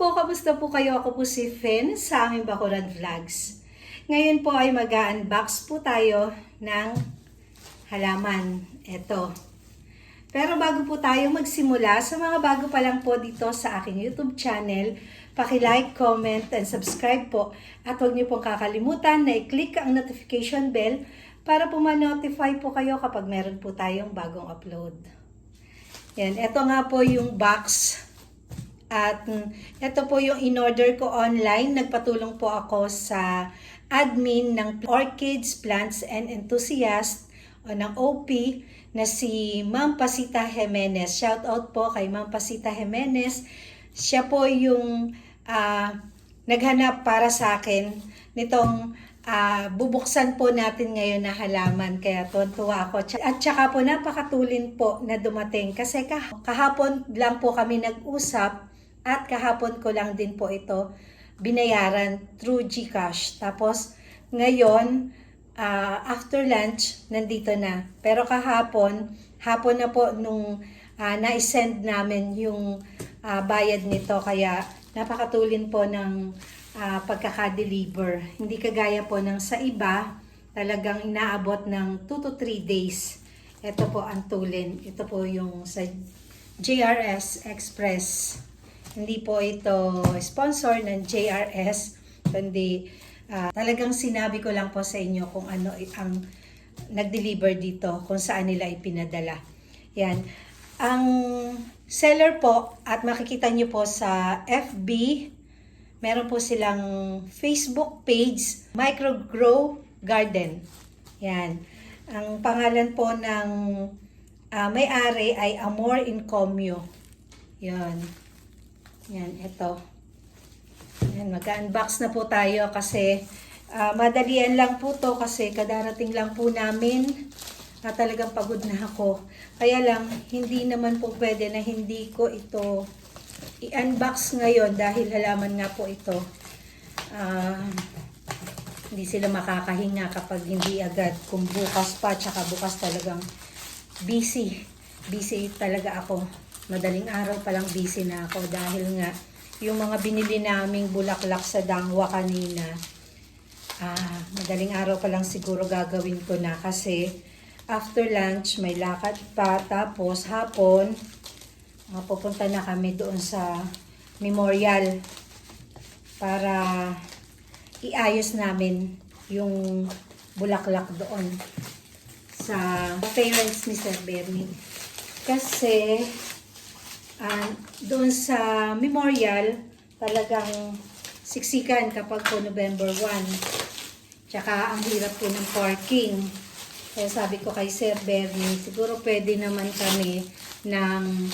po, kamusta po kayo? Ako po si Fen sa aming Bakuran Vlogs. Ngayon po ay mag-unbox po tayo ng halaman. Ito. Pero bago po tayo magsimula, sa mga bago pa lang po dito sa aking YouTube channel, paki-like, comment, and subscribe po. At huwag niyo pong kakalimutan na i-click ang notification bell para po ma-notify po kayo kapag meron po tayong bagong upload. Yan, ito nga po yung box. At ito po yung in-order ko online. Nagpatulong po ako sa admin ng Orchids, Plants, and Enthusiasts o ng OP na si Ma'am Pasita Jimenez. Shout out po kay Ma'am Pasita Jimenez. Siya po yung naghanap para sa akin nitong bubuksan po natin ngayon na halaman. Kaya tuwa ako. At saka po napakatulin po na dumating kasi kahapon lang po kami nag-usap at kahapon ko lang din po ito binayaran through GCash. Tapos ngayon after lunch, nandito na. Pero hapon na po nung na-send namin yung bayad nito. Kaya napakatulin po ng pagkaka-deliver. Hindi kagaya po ng sa iba, talagang inaabot ng 2 to 3 days. Ito po ang tulin. Ito po yung sa JRS Express. Hindi po ito sponsor ng JRS, kundi talagang sinabi ko lang po sa inyo kung ano ang nag-deliver dito, kung saan nila ipinadala. Yan. Ang seller po, at makikita nyo po sa FB, meron po silang Facebook page, Microgrow Garden. Yan. Ang pangalan po ng may-ari ay Amor Incomio. Yan. Yan, ito. Yan, mag-unbox na po tayo kasi madalian lang po to kasi kadarating lang po namin na talagang pagod na ako. Kaya lang, hindi naman po pwede na hindi ko ito i-unbox ngayon dahil halaman nga po ito. Hindi sila makakahinga kapag hindi agad. Kung bukas pa, tsaka bukas talagang busy. Busy talaga ako. Madaling araw palang busy na ako dahil nga yung mga binili naming bulaklak sa Dangwa kanina, madaling araw pa lang siguro gagawin ko na kasi after lunch may lakad pa, tapos hapon pupunta na kami doon sa memorial para iayos namin yung bulaklak doon sa parents ni Sir Bernie. Kasi doon sa memorial, talagang siksikan kapag po November 1. Tsaka ang hirap po ng parking. Kaya sabi ko kay Sir Bernie, siguro pwede naman kami ng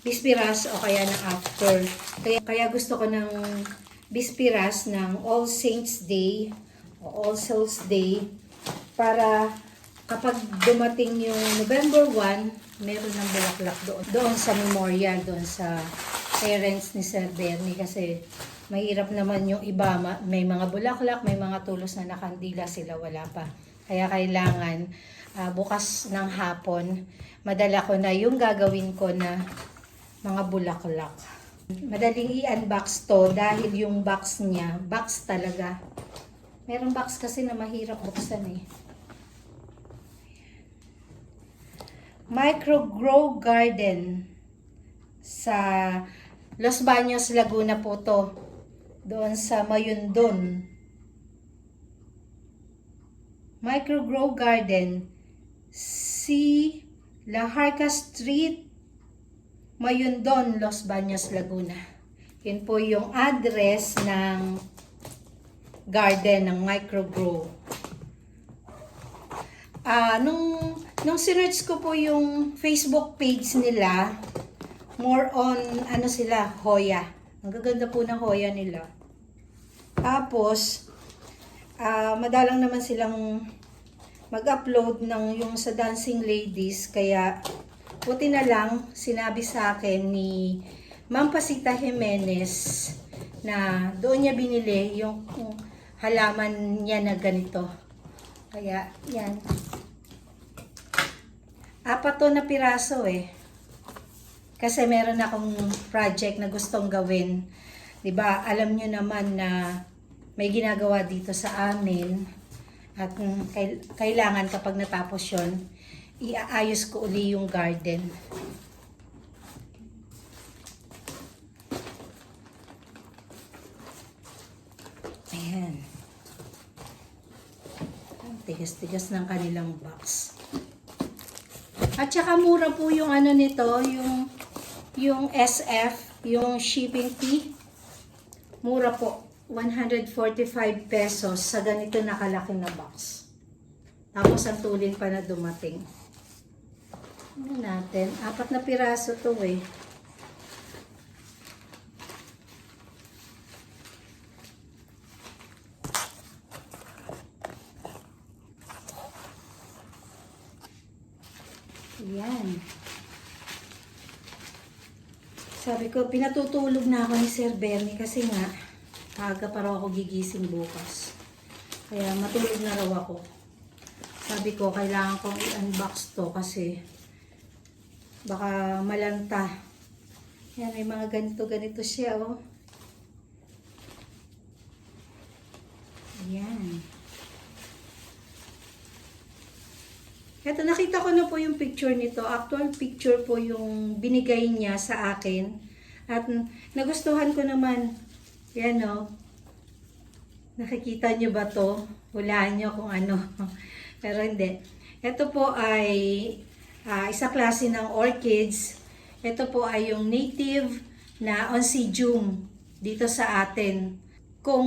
bispiras o kaya ng after. Kaya gusto ko ng bispiras ng All Saints Day o All Souls Day para kapag dumating yung November 1, meron ng bulaklak doon sa memorial, doon sa parents ni Sir Bernie kasi mahirap naman yung iba, may mga bulaklak, may mga tulos na nakandila, sila wala pa. Kaya kailangan bukas ng hapon, madala ko na yung gagawin ko na mga bulaklak. Madaling i-unbox to dahil yung box niya, box talaga. Merong box kasi na mahirap buksan eh. Microgrow Garden sa Los Baños, Laguna po to. Doon sa Mayundon. Microgrow Garden, si La Harca Street, Mayundon, Los Baños, Laguna. Yun po yung address ng garden ng Microgrow. Nung sinerch ko po yung Facebook page nila, more on sila, Hoya. Ang gaganda po ng Hoya nila. Tapos madalang naman silang mag-upload ng yung sa Dancing Ladies, kaya buti na lang sinabi sa akin ni Ma'am Pasita Jimenez na doon niya binili yung halaman niya na ganito. Kaya yan. 4 na piraso eh. Kasi meron akong project na gustong gawin. 'Di ba? Alam niyo naman na may ginagawa dito sa amin at kailangan kapag natapos 'yon, iaayos ko uli yung garden. Ayan. Ang tigas-tigas ng kanilang box. At saka mura po yung ano nito, yung SF, yung shipping fee. Mura po. 145 pesos sa ganito nakalaki na box. Tapos ang tuling pa na dumating. Ano natin? 4 na piraso to eh. Ayan. Sabi ko, pinatutulog na ako ni Sir Bernie kasi nga, aga pa raw ako gigising bukas. Kaya matulog na raw ako. Sabi ko, kailangan kong i-unbox to kasi baka malanta. Yan, may mga ganito-ganito siya, oh. Ayan. Eto, nakita ko na po yung picture nito. Actual picture po yung binigay niya sa akin. At nagustuhan ko naman. Yan, oh. Nakikita niyo ba to? Hulaan niyo kung ano. Pero hindi. Ito po ay isa klase ng orchids. Ito po ay yung native na Oncidium dito sa atin. Kung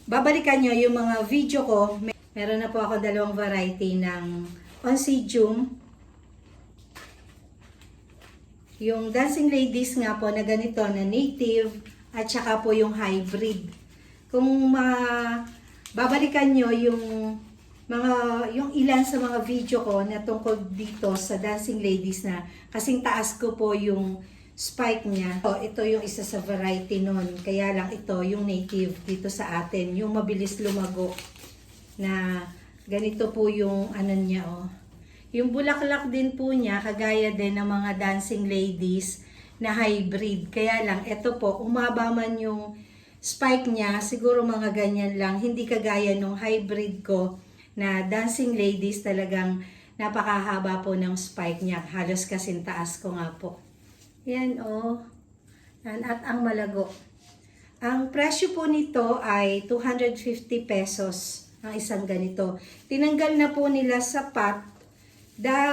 babalikan nyo yung mga video ko, meron na po ako 2 variety ng Oncidium. Yung Dancing Ladies nga po na ganito na native at saka po yung hybrid. Kung babalikan nyo yung ilan sa mga video ko na tungkol dito sa Dancing Ladies na kasing taas ko po yung spike niya. Ito yung isa sa variety nun. Kaya lang ito yung native dito sa atin. Yung mabilis lumago na ganito po yung ano niya, oh. Yung bulaklak din po niya, kagaya din ng mga Dancing Ladies na hybrid. Kaya lang, ito po, umaba man yung spike niya, siguro mga ganyan lang. Hindi kagaya nung hybrid ko na Dancing Ladies, talagang napakahaba po ng spike niya. Halos kasing taas ko nga po. Yan, oh. At ang malago. Ang presyo po nito ay 250 pesos ang isang ganito. Tinanggal na po nila sa pot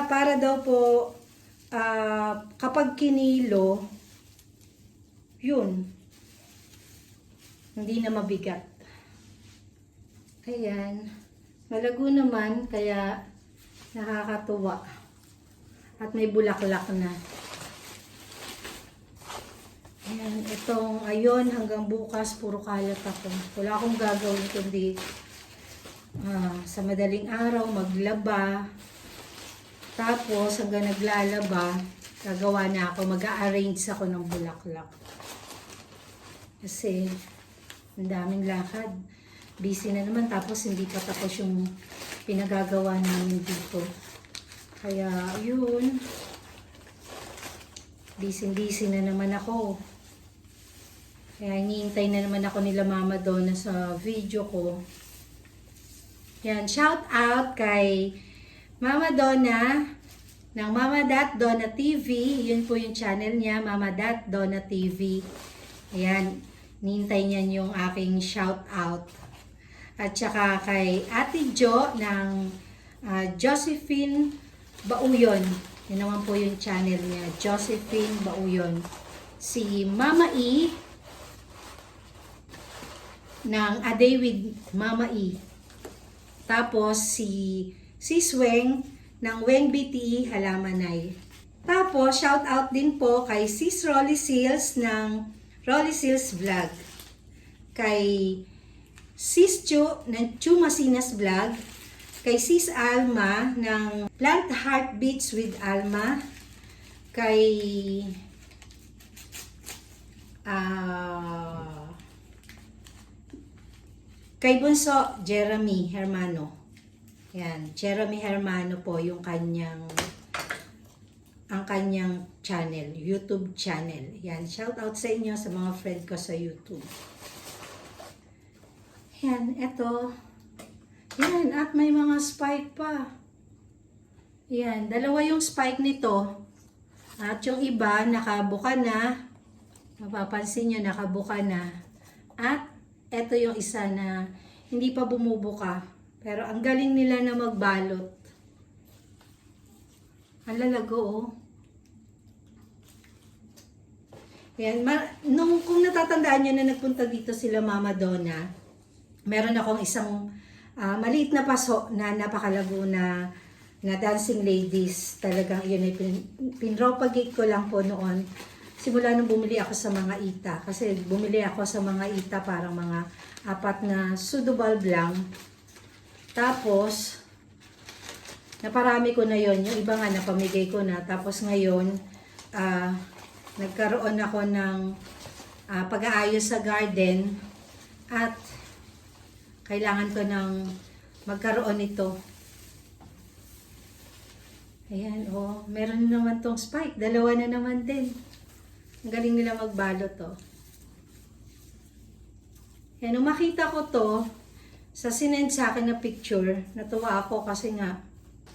para daw po kapag kinilo, yun, hindi na mabigat. Ayan. Malago naman, kaya nakakatuwa. At may bulaklak na. Ayan, itong ayon hanggang bukas, puro kalat ako. Wala akong gagawin kundi sa madaling araw, maglaba. Tapos, hanggang naglalaba, gagawa na ako, mag-a-arrange ako ng bulaklak. Kasi, ang daming lakad. Busy na naman, tapos hindi pa tapos yung pinagagawa namin dito. Kaya, yun. Busy na naman ako. Kaya, hinihintay na naman ako nila Mama Donna sa video ko. Yan, shout out kay Mama Donna ng Mama.Donna TV. Yun po yung channel niya, Mama.Donna TV. Ayan, nihintay niyan yung aking shout out. At saka kay Ate Jo ng Josephine Bauyon. Yun naman po yung channel niya, Josephine Bauyon. Si Mama E ng A Day with Mama E. Tapos si Sis Weng ng Weng BT Halamanay. Tapos shout out din po kay Sis Rolly Seals ng Rolly Seals Vlog. Kay Sis Chu ng Chu Masinas Vlog. Kay Sis Alma ng Plant Heartbeats with Alma. Kay Bunso Jeremy Hermano. Yan, Jeremy Hermano po yung ang kanyang channel, YouTube channel. Yan, shout out sa inyo sa mga friend ko sa YouTube. Yan, eto. Yan, at may mga spike pa. Yan, dalawa yung spike nito. At yung iba, nakabuka na. Mapapansin nyo, nakabuka na. At eto yung isa na hindi pa bumubuka. Pero ang galing nila na magbalot. Ang lalago, oh. Yan, kung natatandaan nyo na nagpunta dito sila Mama Donna, meron akong isang maliit na paso na napakalago na dancing ladies. Talagang yun ay pinropagate ko lang po noon. Simula nung bumili ako sa mga ita. Kasi bumili ako sa mga ita parang mga 4 na pseudo bulb lang. Tapos, naparami ko na yon. Yung iba nga napamigay ko na. Tapos ngayon, nagkaroon ako ng pag-aayos sa garden. At kailangan ko ng magkaroon nito. Ayan, oh. Meron naman tong spike. Dalawa na naman din. Ang galing nila magbalot, oh. Yan, nung makita ko to, sa sinend sa akin na picture, natuwa ako kasi nga,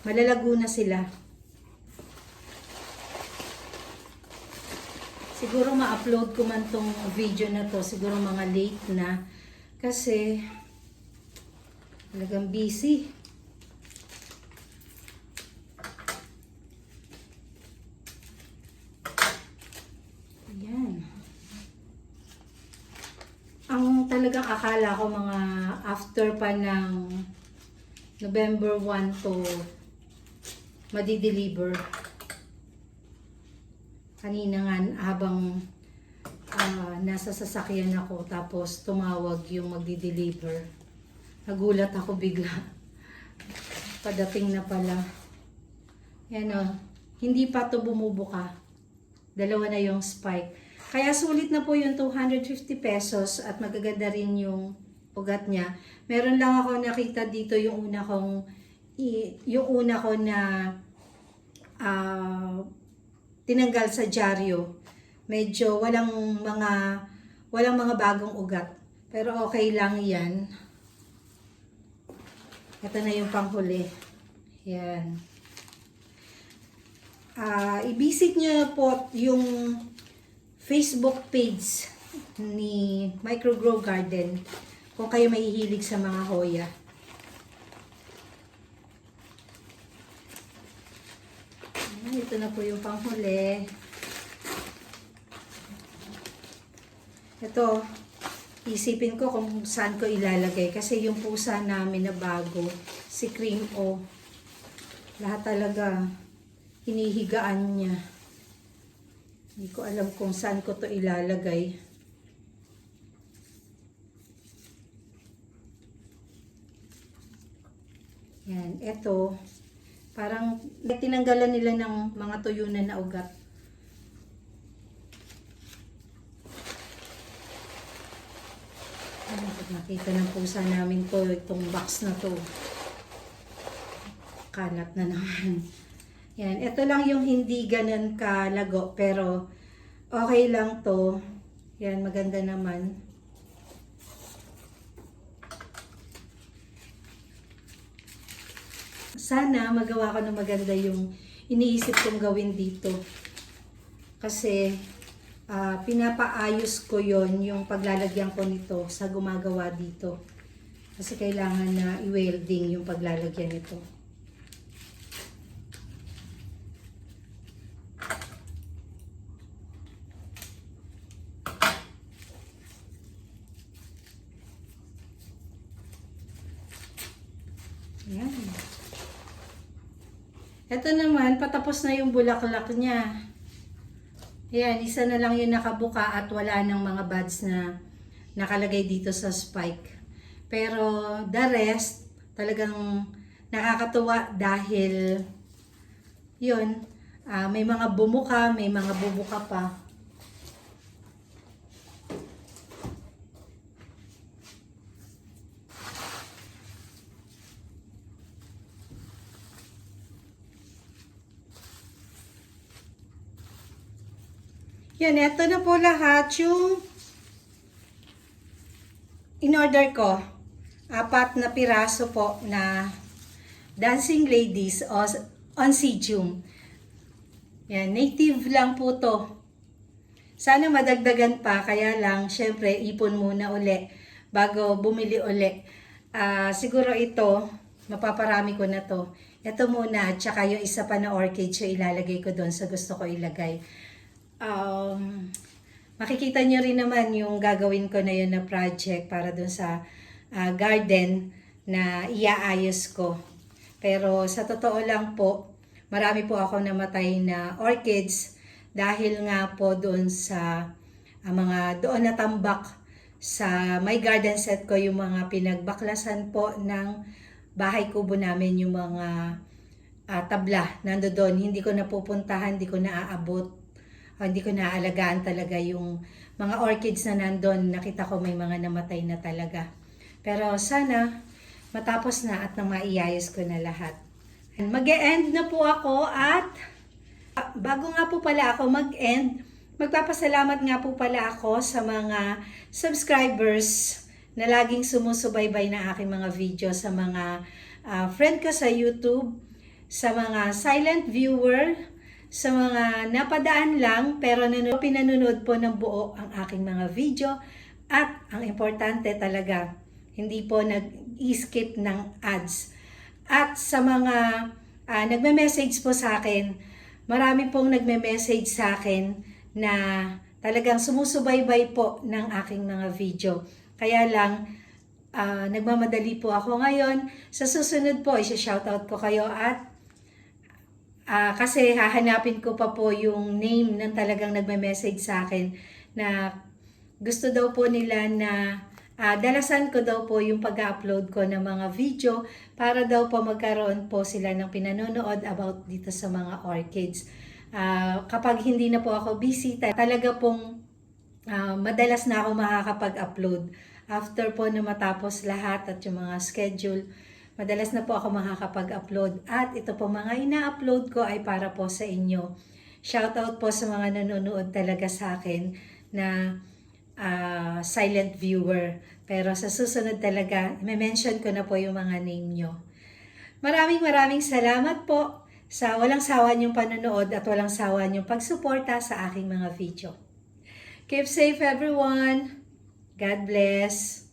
malalago na sila. Siguro ma-upload ko man tong video na to, siguro mga late na. Kasi, talagang busy. Ang talagang akala ko mga after pa ng November 1 to madi-deliver. Kanina nga habang nasa sasakyan ako tapos tumawag yung magdi-deliver. Nagulat ako bigla. Padating na pala. Yan o. Hindi pa to bumubuka. Dalawa na yung spike. Kaya sulit na po yung 250 pesos at magaganda rin yung ugat niya. Meron lang ako nakita dito yung una ko na tinanggal sa dyaryo. Medyo walang mga bagong ugat. Pero okay lang yan. Ito na yung panghuli. Yan. I-visit nyo po yung Facebook page ni Microgrow Garden kung kayo mahihilig sa mga hoya. Ito na po yung panghuli. Ito, isipin ko kung saan ko ilalagay kasi yung pusa namin na bago, si Cream O, lahat talaga hinihigaan niya. Hindi ko alam kung saan ko to ilalagay. Yan, eto. Parang tinanggalan nila ng mga tuyunan na ugat. Pag nakita ng pusa namin to, itong box na to. Kalat na naman. Yan, ito lang yung hindi ganun kalago, pero okay lang to. Yan, maganda naman. Sana magawa ko ng maganda yung iniisip kong gawin dito. Kasi pinapaayos ko yon yung paglalagyan ko nito sa gumagawa dito. Kasi kailangan na i-welding yung paglalagyan nito. Yan. Ito naman, patapos na yung bulaklak niya. Ayan, isa na lang yung nakabuka at wala nang mga buds na nakalagay dito sa spike. Pero the rest, talagang nakakatuwa dahil yun, may mga bumuka, may mga bubuka pa. Yan, eto na po lahat yung in-order ko. 4 na piraso po na Dancing Ladies o Oncidium. Yan, native lang po to. Sana madagdagan pa, kaya lang, syempre, ipon muna uli bago bumili uli. Siguro ito, mapaparami ko na to. Ito muna, at saka yung isa pa na orchid, so ilalagay ko doon sa gusto ko ilagay. Makikita nyo rin naman yung gagawin ko na yun na project para doon sa garden na iaayos ko. Pero sa totoo lang po, marami po ako namatay na orchids dahil nga po doon sa mga doon na tambak sa my garden set ko, yung mga pinagbaklasan po ng bahay kubo namin, yung mga tabla nando doon. Hindi ko napupuntahan, hindi ko naaabot, hindi ko naaalagaan talaga yung mga orchids na nandun. Nakita ko may mga namatay na talaga. Pero sana matapos na at nang maiayos ko na lahat. Mag-e-end na po ako at bago nga po pala ako mag-end, magpapasalamat nga po pala ako sa mga subscribers na laging sumusubaybay na aking mga video, sa mga friend ko sa YouTube, sa mga silent viewer, sa mga napadaan lang pero pinanonood po ng buo ang aking mga video, at ang importante talaga, hindi po nag-skip ng ads. At sa mga nagme-message po sa akin, marami pong nagme-message sa akin na talagang sumusubaybay po ng aking mga video. Kaya lang, nagmamadali po ako ngayon. Sa susunod po, isa-shoutout ko kayo at kasi hahanapin ko pa po yung name ng talagang nagme-message sa akin na gusto daw po nila na dalasan ko daw po yung pag-upload ko ng mga video para daw po magkaroon po sila ng pinanonood about dito sa mga orchids. Kapag hindi na po ako busy, talaga pong madalas na ako makakapag-upload. After po na matapos lahat at yung mga schedule, madalas na po ako makakapag-upload. At ito po mga ina-upload ko ay para po sa inyo. Shoutout po sa mga nanonood talaga sa akin na silent viewer. Pero sa susunod talaga, i-mention ko na po yung mga name nyo. Maraming salamat po sa walang sawa niyong panonood at walang sawa niyong pagsuporta sa aking mga video. Keep safe everyone. God bless.